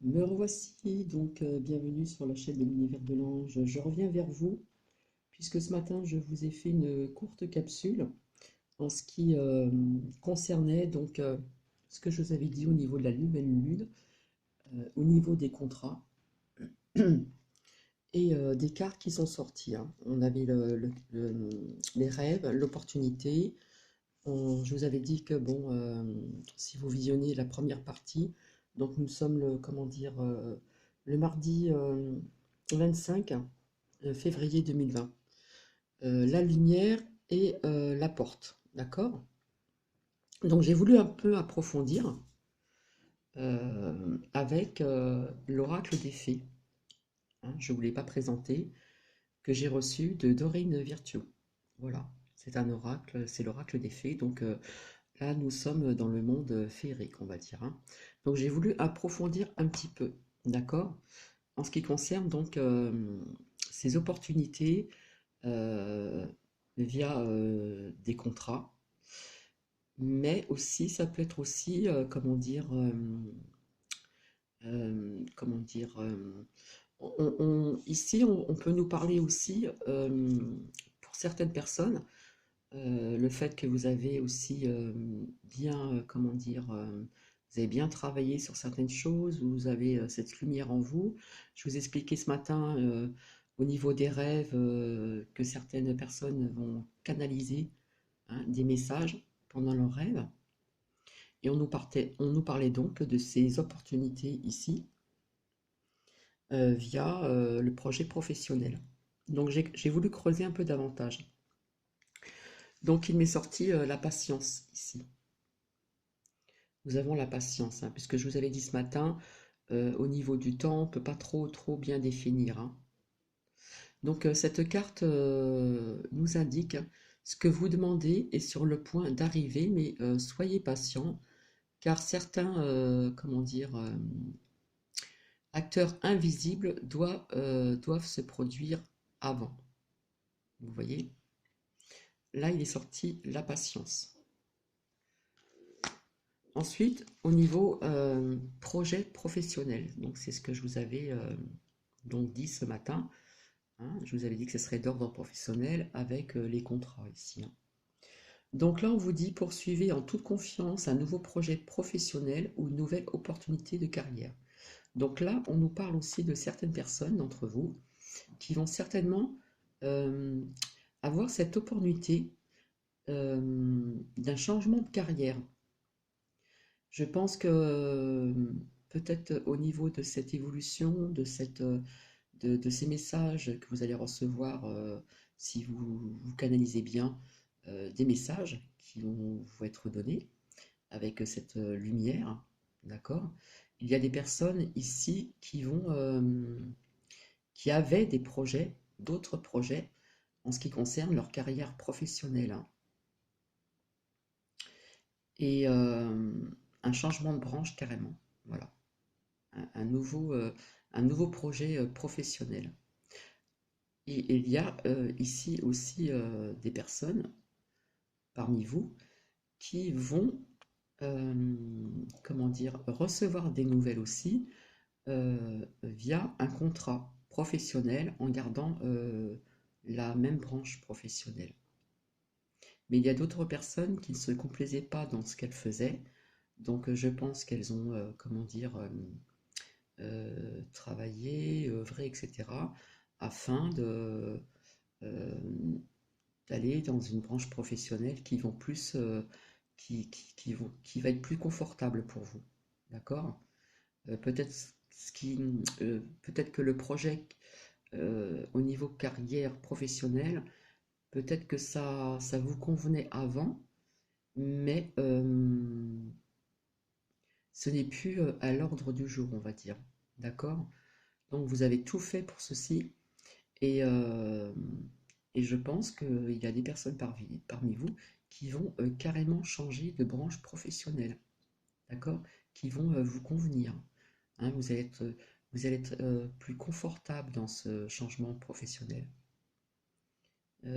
Me revoici donc bienvenue sur la chaîne de l'univers de l'ange. Je reviens vers vous puisque ce matin je vous ai fait une courte capsule en ce qui concernait ce que je vous avais dit au niveau de la nouvelle lune, au niveau des contrats et des cartes qui sont sorties, hein. On avait les rêves, l'opportunité. Je vous avais dit que bon, si vous visionnez la première partie, donc nous sommes le, comment dire, le mardi 25 février 2020. La lumière et la porte, d'accord? Donc j'ai voulu un peu approfondir avec l'oracle des fées, hein. Je ne vous l'ai pas présenté, que j'ai reçu de Dorine Virtue. Voilà, c'est un oracle, c'est l'oracle des fées. Donc là, nous sommes dans le monde féerique, on va dire, hein. Donc j'ai voulu approfondir un petit peu, d'accord? En ce qui concerne ces opportunités euh, via des contrats, mais aussi ça peut être aussi, comment dire, ici on peut nous parler aussi pour certaines personnes. Le fait que vous avez aussi bien, vous avez bien travaillé sur certaines choses, vous avez cette lumière en vous. Je vous ai expliqué ce matin au niveau des rêves que certaines personnes vont canaliser, hein, des messages pendant leurs rêves. Et on nous parlait donc de ces opportunités ici via le projet professionnel. Donc j'ai voulu creuser un peu davantage. Donc il m'est sorti la patience ici. Nous avons la patience, hein, puisque je vous avais dit ce matin, au niveau du temps, on ne peut pas trop bien définir, hein. Donc cette carte nous indique ce que vous demandez est sur le point d'arriver, mais soyez patient, car certains, acteurs invisibles doivent se produire avant. Vous voyez? Là, il est sorti la patience. Ensuite, au niveau projet professionnel, donc c'est ce que je vous avais donc dit ce matin, hein. Je vous avais dit que ce serait d'ordre professionnel avec les contrats ici, hein. Donc là, on vous dit poursuivez en toute confiance un nouveau projet professionnel ou une nouvelle opportunité de carrière. Donc là, on nous parle aussi de certaines personnes d'entre vous qui vont certainement euh, avoir cette opportunité d'un changement de carrière. Je pense que peut-être au niveau de cette évolution, de ces messages que vous allez recevoir si vous canalisez bien des messages qui vont vous être donnés avec cette lumière, d'accord? Il y a des personnes ici qui avaient des projets, d'autres projets en ce qui concerne leur carrière professionnelle, hein. Et un changement de branche carrément, voilà, un nouveau projet professionnel. Et il y a ici aussi des personnes parmi vous qui vont, recevoir des nouvelles aussi via un contrat professionnel en gardant la même branche professionnelle. Mais il y a d'autres personnes qui ne se complaisaient pas dans ce qu'elles faisaient, donc je pense qu'elles ont, travaillé, œuvré, etc., afin euh, d'aller dans une branche professionnelle qui vont plus, qui va être plus confortable pour vous. D'accord? Peut-être peut-être que le projet au niveau carrière professionnelle, peut-être que ça vous convenait avant, mais ce n'est plus à l'ordre du jour, on va dire. D'accord? Donc vous avez tout fait pour ceci et, euh, et je pense qu'il y a des personnes parmi vous qui vont carrément changer de branche professionnelle, d'accord? Qui vont vous convenir, hein. Vous allez être plus confortable dans ce changement professionnel.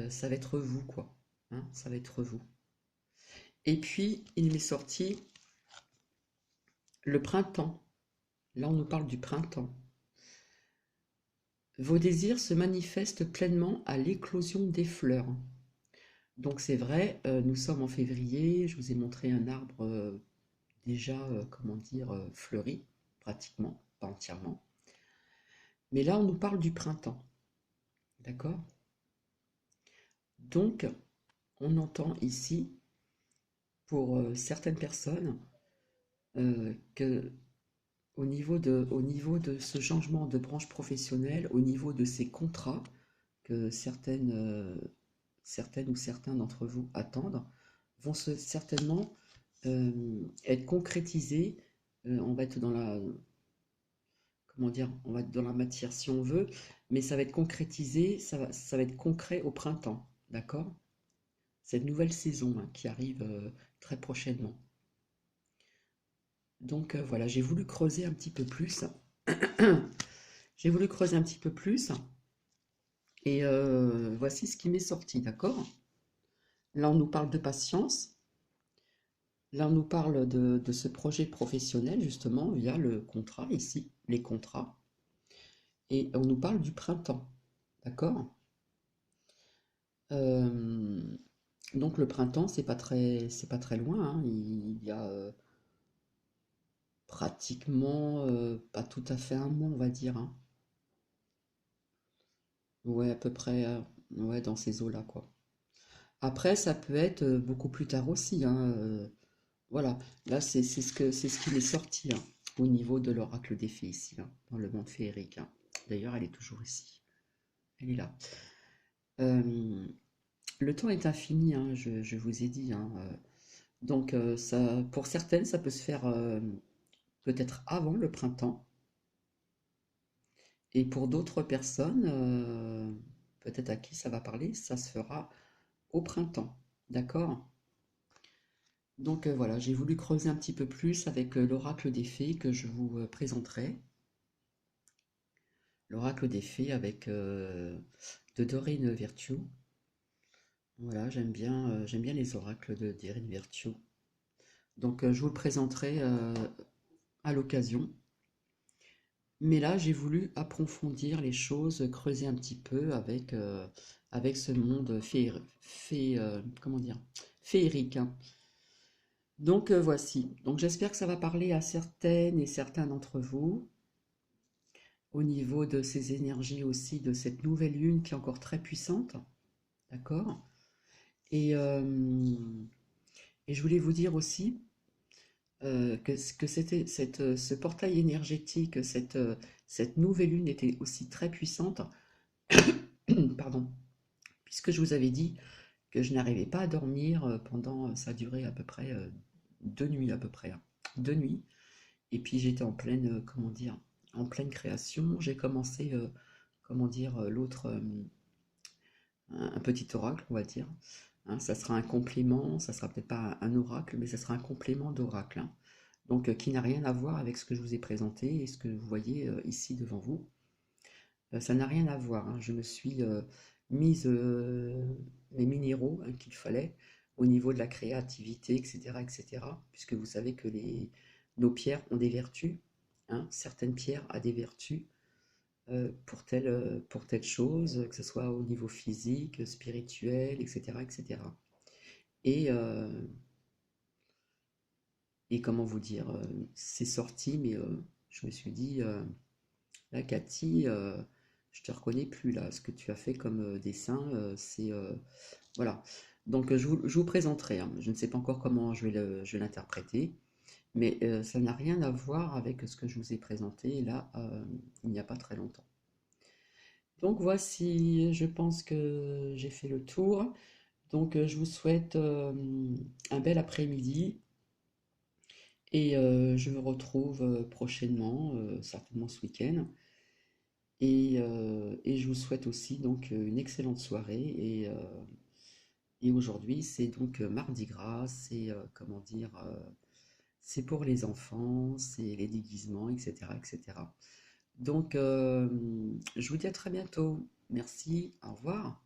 Ça va être vous, quoi, hein, ça va être vous. Et puis, il m'est sorti le printemps. Là, on nous parle du printemps. Vos désirs se manifestent pleinement à l'éclosion des fleurs. Donc c'est vrai, nous sommes en février, je vous ai montré un arbre déjà, comment dire, fleuri, pratiquement, pas entièrement. Mais là, on nous parle du printemps, d'accord? Donc, on entend ici, pour certaines personnes, que au niveau de ce changement de branche professionnelle, au niveau de ces contrats que certaines ou certains d'entre vous attendent, vont certainement être concrétisés. On va être dans la, comment dire, on va être dans la matière si on veut, mais ça va être concrétisé, ça va être concret au printemps, d'accord? Cette nouvelle saison hein, qui arrive très prochainement. Donc voilà, j'ai voulu creuser un petit peu plus. J'ai voulu creuser un petit peu plus et voici ce qui m'est sorti, d'accord? Là, on nous parle de patience. Là, on nous parle de ce projet professionnel, justement, via le contrat, ici, les contrats. Et on nous parle du printemps, d'accord? Euh, donc le printemps, c'est pas très loin, hein. Il y a pratiquement, pas tout à fait un mois, on va dire, hein. Ouais, à peu près, ouais, dans ces eaux-là, quoi. Après, ça peut être beaucoup plus tard aussi, hein. Voilà, là, c'est ce qui m'est sorti, hein, au niveau de l'oracle des fées ici, hein, dans le monde féerique, hein. D'ailleurs, elle est toujours ici. Elle est là. Euh, le temps est infini, hein, je vous ai dit, hein. Donc, ça, pour certaines, ça peut se faire peut-être avant le printemps, et pour d'autres personnes, peut-être à qui ça va parler, ça se fera au printemps. D'accord? Donc voilà, j'ai voulu creuser un petit peu plus avec l'oracle des fées que je vous présenterai. L'oracle des fées avec de Doreen Virtue. Voilà, j'aime bien les oracles de Doreen Virtue. Donc je vous le présenterai à l'occasion. Mais là, j'ai voulu approfondir les choses, creuser un petit peu avec ce monde comment dire, féerique, hein. Donc voici. Donc j'espère que ça va parler à certaines et certains d'entre vous au niveau de ces énergies aussi, de cette nouvelle lune qui est encore très puissante. D'accord? Et, euh, et je voulais vous dire aussi que ce portail énergétique, cette nouvelle lune était aussi très puissante. Pardon, puisque je vous avais dit que je n'arrivais pas à dormir pendant, ça a duré à peu près 2 nuits à peu près, hein. 2 nuits. Et puis j'étais en pleine, comment dire, en pleine création. J'ai commencé, comment dire, l'autre, un petit oracle, on va dire, hein. Ça sera un complément, ça sera peut-être pas un oracle, mais ça sera un complément d'oracle, hein. Donc qui n'a rien à voir avec ce que je vous ai présenté et ce que vous voyez ici devant vous. Ça n'a rien à voir, hein. Je me suis mise les minéraux hein, qu'il fallait au niveau de la créativité, etc., etc., puisque vous savez que nos pierres ont des vertus, hein. Certaines pierres ont des vertus pour telle chose, que ce soit au niveau physique, spirituel, etc., etc. Et, euh, et comment vous dire, c'est sorti, mais je me suis dit, là, Cathy, je te reconnais plus là. Ce que tu as fait comme dessin, c'est voilà. Donc je vous présenterai, hein. Je ne sais pas encore comment je vais l'interpréter, mais ça n'a rien à voir avec ce que je vous ai présenté là il n'y a pas très longtemps. Donc voici, je pense que j'ai fait le tour. Donc je vous souhaite un bel après-midi et je vous retrouve prochainement, certainement ce week-end. Et je vous souhaite aussi donc une excellente soirée. Et aujourd'hui, c'est donc Mardi Gras, c'est comment dire, c'est pour les enfants, c'est les déguisements, etc., etc. Donc, je vous dis à très bientôt. Merci, au revoir.